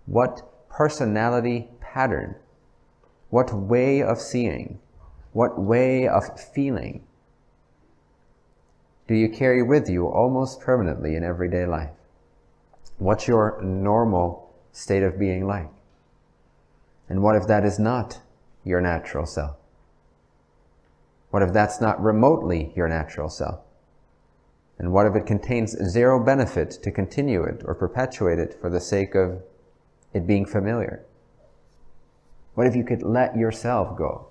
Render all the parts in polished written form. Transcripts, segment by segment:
What personality pattern, what way of seeing, what way of feeling do you carry with you almost permanently in everyday life? What's your normal state of being like? And what if that is not your natural self? What if that's not remotely your natural self? And what if it contains zero benefit to continue it or perpetuate it for the sake of it being familiar? What if you could let yourself go?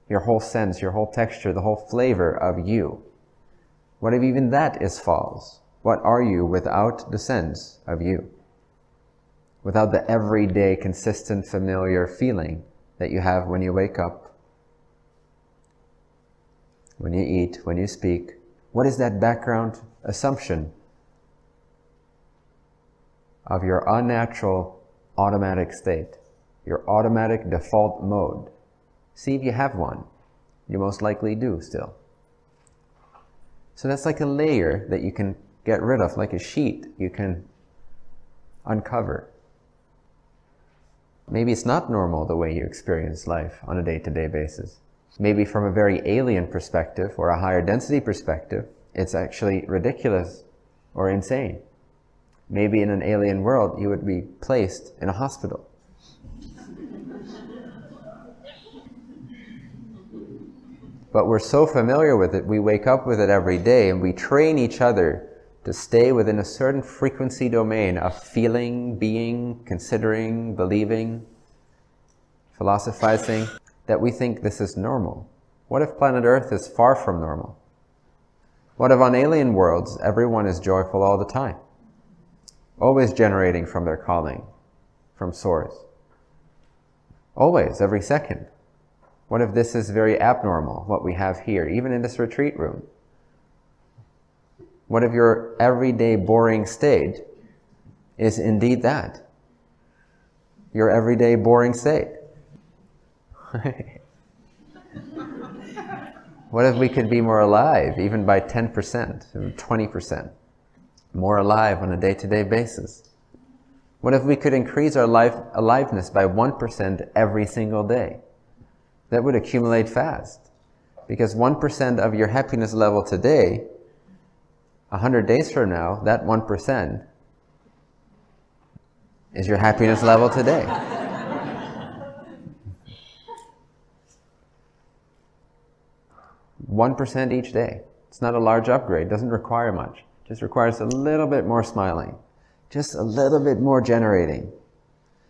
Your whole sense, your whole texture, the whole flavor of you. What if even that is false? What are you without the sense of you? Without the everyday, consistent, familiar feeling that you have when you wake up, when you eat, when you speak. What is that background assumption of your unnatural automatic state, your automatic default mode? See if you have one. You most likely do still. So that's like a layer that you can get rid of, like a sheet you can uncover. Maybe it's not normal the way you experience life on a day-to-day basis. Maybe from a very alien perspective or a higher density perspective, it's actually ridiculous or insane. Maybe in an alien world you would be placed in a hospital. But we're so familiar with it, we wake up with it every day, and we train each other to stay within a certain frequency domain of feeling, being, considering, believing, philosophizing, that we think this is normal. What if planet Earth is far from normal? What if on alien worlds everyone is joyful all the time? Always generating from their calling, from source. Always, every second. What if this is very abnormal, what we have here, even in this retreat room? What if your everyday boring state is indeed that? Your everyday boring state. What if we could be more alive, even by 10%, 20%, more alive on a day-to-day basis? What if we could increase our aliveness by 1% every single day? That would accumulate fast, because 1% of your happiness level today, 100 days from now, that 1% is your happiness level today. One 1% each day. It's not a large upgrade, doesn't require much. Just requires a little bit more smiling, just a little bit more generating,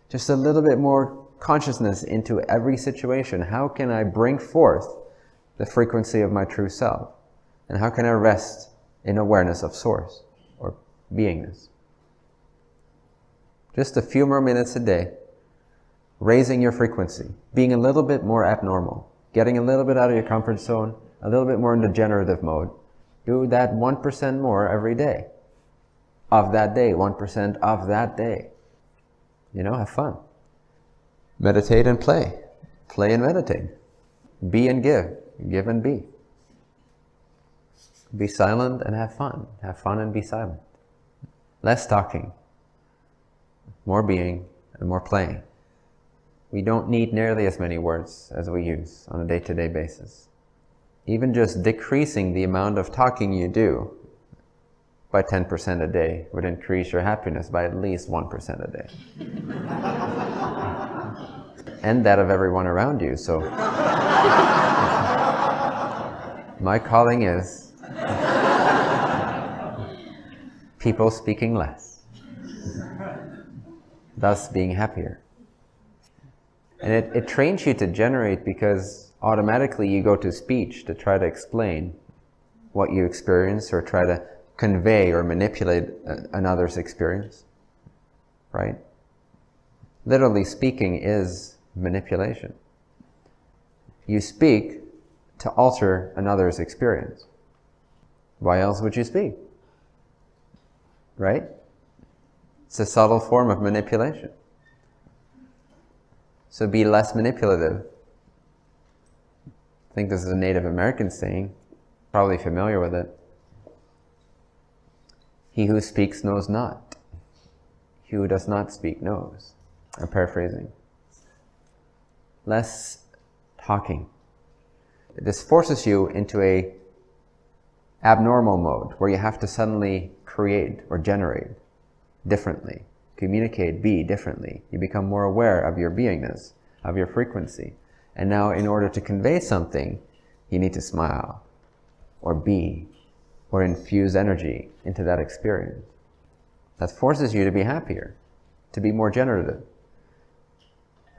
just a little bit more consciousness into every situation. How can I bring forth the frequency of my true self? And how can I rest in awareness of source or beingness? Just a few more minutes a day, raising your frequency, being a little bit more abnormal, getting a little bit out of your comfort zone, a little bit more in the generative mode. Do that 1% more every day. Of that day, 1% of that day. You know, have fun. Meditate and play. Play and meditate. Be and give. Give and be. Be silent and have fun. Have fun and be silent. Less talking. More being and more playing. We don't need nearly as many words as we use on a day-to-day basis. Even just decreasing the amount of talking you do by 10% a day would increase your happiness by at least 1% a day. And that of everyone around you. So my calling is people speaking less, thus being happier. And it trains you to generate, because automatically you go to speech to try to explain what you experience or try to convey or manipulate another's experience, right? Literally speaking is manipulation. You speak to alter another's experience. Why else would you speak? Right? It's a subtle form of manipulation. So be less manipulative. I think this is a Native American saying, probably familiar with it. He who speaks knows not. He who does not speak knows. I'm paraphrasing. Less talking. This forces you into a abnormal mode where you have to suddenly create or generate differently, communicate, be differently. You become more aware of your beingness, of your frequency. And now in order to convey something, you need to smile or be or infuse energy into that experience. That forces you to be happier, to be more generative.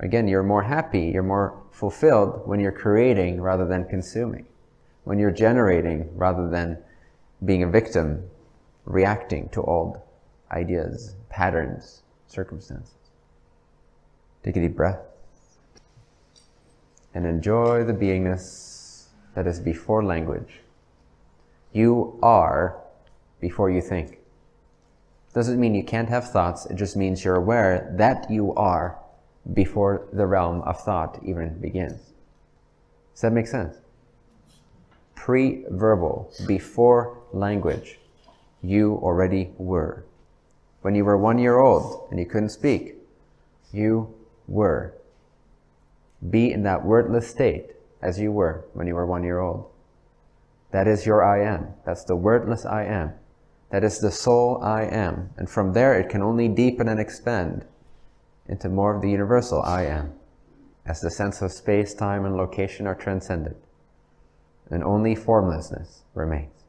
Again, you're more happy, you're more fulfilled when you're creating rather than consuming. When you're generating rather than being a victim, reacting to old ideas, patterns, circumstances. Take a deep breath and enjoy the beingness that is before language. You are before you think. Doesn't mean you can't have thoughts, it just means you're aware that you are before the realm of thought even begins. Does that make sense? Pre-verbal, before language, you already were. When you were 1 year old and you couldn't speak, you were. Be in that wordless state as you were when you were 1 year old. That is your I am. That's the wordless I am. That is the soul I am. And from there it can only deepen and expand into more of the universal I am, as the sense of space, time, and location are transcended, and only formlessness remains.